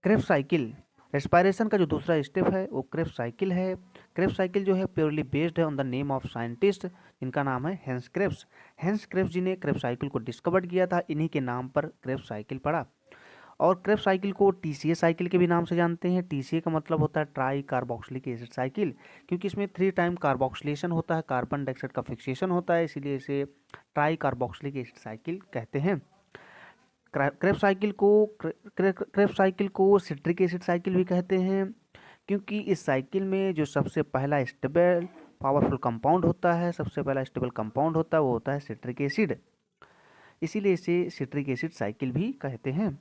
Krebs cycle respiration का जो दूसरा स्टेप है वो क्रेब्स साइकिल है। क्रेब्स साइकिल जो है प्योरली बेस्ड है on the name of scientist जिनका नाम है हेंस क्रेब्स। हेंस क्रेब्स जी ने क्रेब्स साइकिल को डिस्कवर किया था, इन्हीं के नाम पर क्रेब्स साइकिल पड़ा। और क्रेब्स साइकिल को टीसीए साइकिल के भी नाम से जानते हैं। टीसीए का मतलब होता है ट्राई कार्बोक्सिलिक एसिड साइकिल, क्योंकि इसमें 3 टाइम कार्बोक्सिलेशन होता है, कार्बन डाइऑक्साइड का फिक्सेशन होता है, इसीलिए इसे ट्राई कार्बोक्सिलिक एसिड साइकिल कहते हैं। क्रेब्स साइकिल को सिट्रिक एसिड साइकिल भी कहते हैं, क्योंकि इस साइकिल में जो सबसे पहला स्टेबल पावरफुल कंपाउंड होता है, सबसे पहला स्टेबल कंपाउंड होता है वो होता है सिट्रिक एसिड, इसीलिए इसे सिट्रिक एसिड साइकिल भी कहते हैं।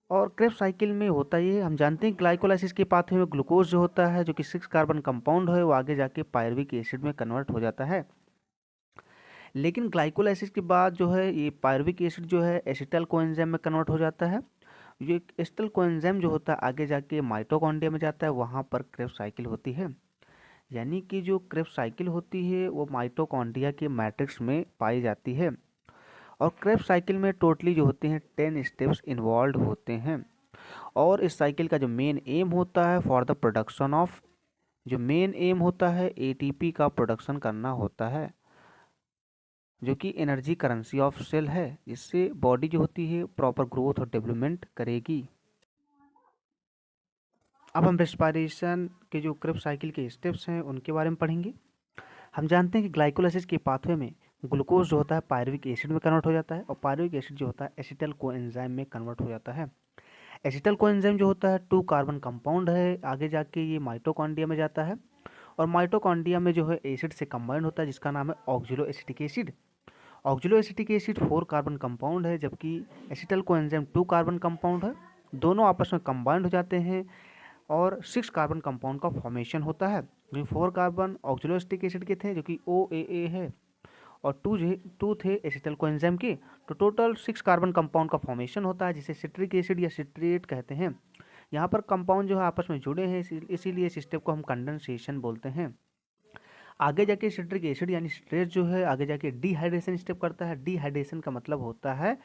और क्रेब्स साइकिल में होता ये हम जानते हैं ग्लाइकोलाइसिस के पाथवे में ग्लूकोज जो होता है जो कि 6 कार्बन कंपाउंड है वो आगे जाके पायरुविक एसिड में कन्वर्ट हो जाता है। लेकिन ग्लाइकोलाइसिस के बाद जो है ये पायरुविक एसिड जो है एसिटल कोएंजाइम में कन्वर्ट हो जाता है। ये एसिटल कोएंजाइम जो होता है आगे जाके माइटोकॉन्ड्रिया में जाता है, वहाँ पर क्रेब्स साइकिल होती है। यानी कि जो क्रेब्स साइकिल होती है वो माइटोकॉन्ड्रिया के मैट्रिक्स में पाई जाती है। और क्रेब्स साइकिल में टोटली जो होते हैं 10 स्टेप्स इन्वॉल्व होते हैं। और इस साइकिल का जो मेन एम होता है फॉर द प्रोडक्शन ऑफ, जो मेन एम होता है एटीपी का प्रोडक्शन करना होता है, जो कि एनर्जी करेंसी ऑफ सेल है, जिससे बॉडी जो होती है प्रॉपर ग्रोथ और डेवलपमेंट करेगी। अब हम रेस्पिरेशन के जो क्रेब्स साइकिल के स्टेप्स हैं उनके बारे में पढ़ेंगे। हम जानते हैं कि ग्लाइकोलाइसिस के पाथवे में ग्लूकोज जो होता है पायरुविक एसिड में कन्वर्ट हो जाता है, और पायरुविक एसिड जो होता है एसिटल कोएंजाइम में कन्वर्ट हो जाता है। एसिटल कोएंजाइम जो होता है 2 कार्बन कंपाउंड है, आगे जाके ये माइटोकॉन्ड्रिया में जाता है, और माइटोकॉन्ड्रिया में जो है एसिड से कंबाइंड होता है जिसका नाम है oxalo acetic acid. Oxalo acetic acid 4 carbon compound है, जबकि एसिटल कोएंजाइम 2 कार्बन कंपाउंड है। दोनों आपस में कंबाइंड हो जाते हैं और 6 कार्बन कंपाउंड का फॉर्मेशन होता है, जो 4 कार्बन ऑक्जुलो एसिटिक एसिड के थे जो कि OAA है, और टू थे एसिटल कोएंजाइम के। तो टोटल 6 कार्बन कंपाउंड का फॉर्मेशन होता है जिसे सिट्रिक एसिड या सिट्रेट कहते हैं। यहाँ पर कंपाउंड जो है आपस में जुड़े हैं, इसीलिए इस स्टेप को हम कंडेंसेशन बोलते हैं। आगे जाके सिट्रिक एसिड यानी सिट्रेट जो है आगे जाके डिहाइड्रेशन स्टेप करता है। डिहाइड्रेशन का मतलब होता है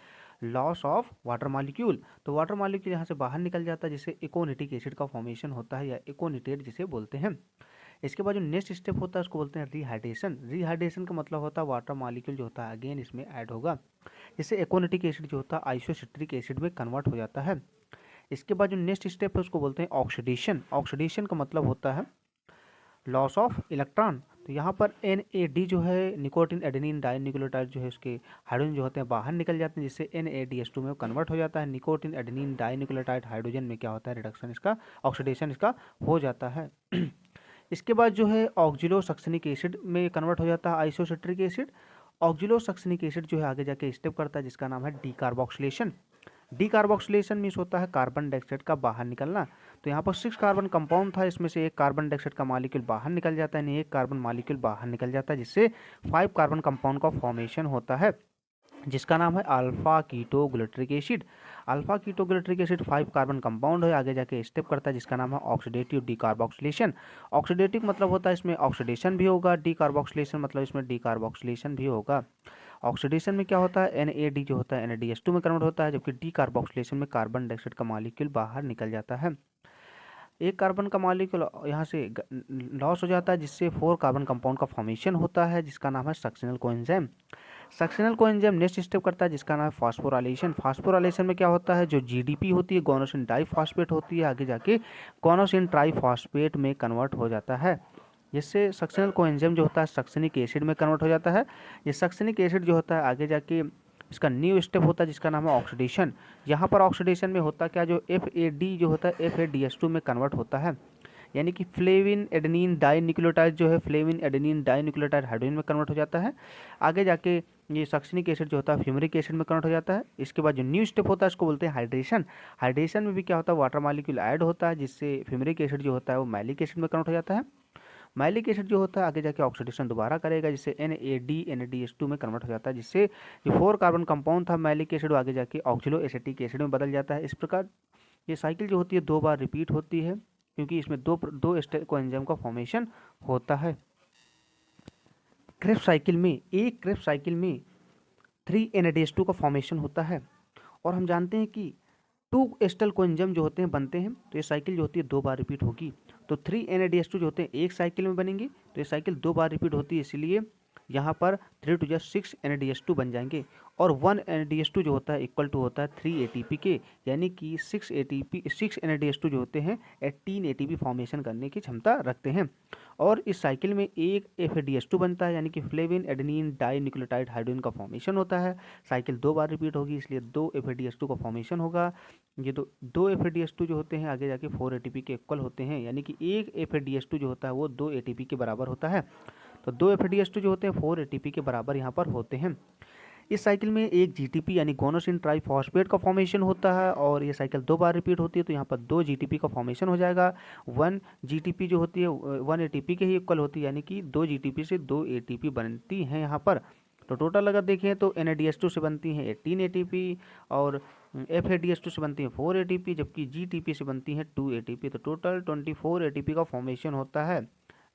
लॉस ऑफ वाटर मॉलिक्यूल। तो वाटर मॉलिक्यूल यहाँ से बाहर निकल जाता है जिससे एकोनिटिक एसिड का फॉर्मेशन होता है या एकोनिटेट जिसे बोलते हैं। इसके बाद जो नेक्स्ट स्टेप होता है उसको बोलते हैं रिहाइड्रेशन। रिहाइड्रेशन का मतलब होता है वाटर मॉलिक्यूल जो होता है अगेन इसमें ऐड होगा, जिससे एकोनिटिक एसिड जो होता है आइसोसिट्रिक एसिड में कन्वर्ट हो जाता है। इसके बाद जो नेक्स्ट स्टेप है उसको बोलते हैं ऑक्सीडेशन। ऑक्सीडेशन का मतलब होता है लॉस ऑफ इलेक्ट्रॉन। तो यहाँ पर NAD जो है निकोटीन एडेनिन डाइन्यूक्लियोटाइड जो है उसके हाइड्रोजन जो होते हैं बाहर निकल जाते हैं, जिससे NADH2 में कन्वर्ट हो जाता है। निकोटीन एडेनिन डाइन्यूक्लियोटाइड हाइड्रोजन में क्या होता है रिडक्शन इसका, ऑक्सीडेशन इसका हो जाता है। इसके बाद जो है ऑक्जिलोसक्सिनिक एसिड में कन्वर्ट हो जाता है आइसोसिट्रिक एसिड। ऑक्जिलोसक्सिनिक एसिड जो है आगे जाके स्टेप करता है जिसका नाम है डीकार्बोक्सिलेशन। डीकार्बोक्सिलेशन मीन्स होता है कार्बन डाइऑक्साइड का बाहर निकलना। तो यहाँ पर 6 कार्बन कंपाउंड था, इसमें से एक कार्बन डाइऑक्साइड का मॉलिक्यूल बाहर निकल जाता है, यानी एक कार्बन मॉलिक्यूल बाहर निकल जाता है, जिससे 5 कार्बन कंपाउंड का फॉर्मेशन होता है जिसका नाम है alpha ketoglutaric acid. Alpha ketoglutaric acid 5 carbon compound है, आगे जाके स्टेप करता है जिसका नाम है ऑक्सीडेटिव डीकार्बोक्सिलेशन। ऑक्सीडेटिव मतलब होता है इसमें ऑक्सीडेशन भी होगा, डीकार्बोक्सिलेशन मतलब इसमें डीकार्बोक्सिलेशन भी होगा। ऑक्सीडेशन में क्या होता है NAD जो होता है NADH2 में कन्वर्ट होता है, जबकि डीकार्बोक्सिलेशन में कार्बन डाइऑक्साइड का मॉलिक्यूल बाहर निकल जाता है। एक कार्बन का मॉलिक्यूल यहाँ से लॉस हो जाता है जिससे 4 कार्बन कंपाउंड का फॉर्मेशन होता है जिसका नाम है succinyl coenzyme. Succinyl coenzyme next step करता है जिसका नाम है फास्फोराइलेशन। फास्फोराइलेशन में क्या होता है जो GDP होती है गोनोसिन डाइफॉस्फेट होती है, आगे जाके गोनोसिन ट्राइफॉस्फेट में कन्वर्ट हो जाता है, जिससे सक्सिनल कोएंजाइम जो होता है सक्सिनिक एसिड में कन्वर्ट हो जाता है। ये सक्सिनिक एसिड जो होता है आगे जाके इसका न्यू स्टेप होता है जिसका नाम है ऑक्सीडेशन। यहाँ पर ऑक्सीडेशन में होता क्या जो FAD जो होता है FADH2 में कन्वर्ट होता है, यानी कि फ्लेविन एडेनिन डाइन्यूक्लियोटाइड जो है फ्लेविन एडेनिन डाइन्यूक्लियोटाइड हाइड्रोजन में कन्वर्ट हो जाता है, आगे जाके ये सक्सिनिक एसिड जो होता है फ्यूमरिक एसिड में कन्वर्ट हो जाता है। इसके बाद जो न्यू स्टेप होता है इसको बोलते हैं हाइड्रेशन। हाइड्रेशन में भी क्या होता है वाटर मॉलिक्यूल ऐड होता है जिससे फ्यूमरिक एसिड जो होता है वो मैलिक एसिड में कन्वर्ट हो जाता है। मैलिक एसिड जो होता है आगे जाके ऑक्सीडेशन दोबारा करेगा जिससे NAD NADH2 में कन्वर्ट हो जाता है, जिससे जो 4 कार्बन कंपाउंड था मैलिक एसिड आगे जाके ऑक्जिलो एसिटिक एसिड में बदल जाता है। इस प्रकार ये साइकिल जो होती है 2 बार रिपीट होती है क्योंकि इसमें दो स्टेप कोएंजाइम का फॉर्मेशन होता है। क्रेब्स साइकिल में 3 NADH2 का फॉर्मेशन होता है। और हम जानते हैं कि 2 एस्टल कोएंजाइम जो होते हैं बनते हैं, तो ये साइकिल जो होती है 2 बार रिपीट होगी। तो 3 NADH2 जो होते हैं एक साइकिल में बनेंगे, तो ये साइकिल 2 बार रिपीट होती है, इसलिए यहाँ पर 3 2 6 NADH2 बन जाएंगे। और 1 NADH2 जो होता है इक्वल टू होता है 3 ATP के, यानी कि 6 NADH2 जो होते हैं 18 ATP फॉर्मेशन करने की क्षमता रखते हैं। और इस साइकिल में एक FADH2 बनता है, यानी कि flavin adenine dinucleotide hydrogen का फॉर्मेशन होता है। साइकिल 2 बार रिपीट होगी, इसलिए 2 FADH2 का फॉर्मेशन होगा। ये दो FADH2 जो होते हैं आगे जाके 4 ATP के इक्वल होते हैं, यानी कि एक FADH2 जो होता है वो 2 ATP के बराबर होता है। तो 2 FADH2 जो होते हैं 4 ATP के बराबर यहाँ पर होते हैं। इस साइकिल में एक GTP यानी गोनोसिन ट्राइफॉस्फेट का फॉर्मेशन होता है, और ये साइकिल 2 बार रिपीट होती है, तो यहाँ पर 2 GTP का फॉर्मेशन हो जाएगा। 1 GTP जो होती है 1 ATP के ही इक्वल होती है, यानी कि 2 GTP से 2 ATP बनती हैं यहाँ पर। तो टोटल अगर देखें तो NADH2 से बनती हैं 18 ATP, और FADH2 से बनती हैं 4 ATP, जबकि GTP से बनती हैं 2 ATP। तो टोटल 24 ATP का फॉर्मेशन होता है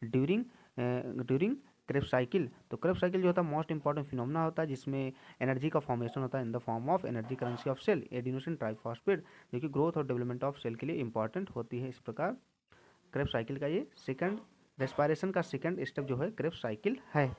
ड्यूरिंग क्रेब्स साइकिल। तो क्रेब्स साइकिल जो होता है मोस्ट इंपॉर्टेंट फिनोमेना होता है, जिसमें एनर्जी का फॉर्मेशन होता है in the form of energy currency of cell adenosine triphosphate, जो कि ग्रोथ और डेवलपमेंट ऑफ सेल के लिए इंपॉर्टेंट होती है। इस प्रकार क्रेब्स साइकिल का ये सेकंड रेस्पायरेशन का सेकंड स्टेप जो है क्रेब्स साइकिल है।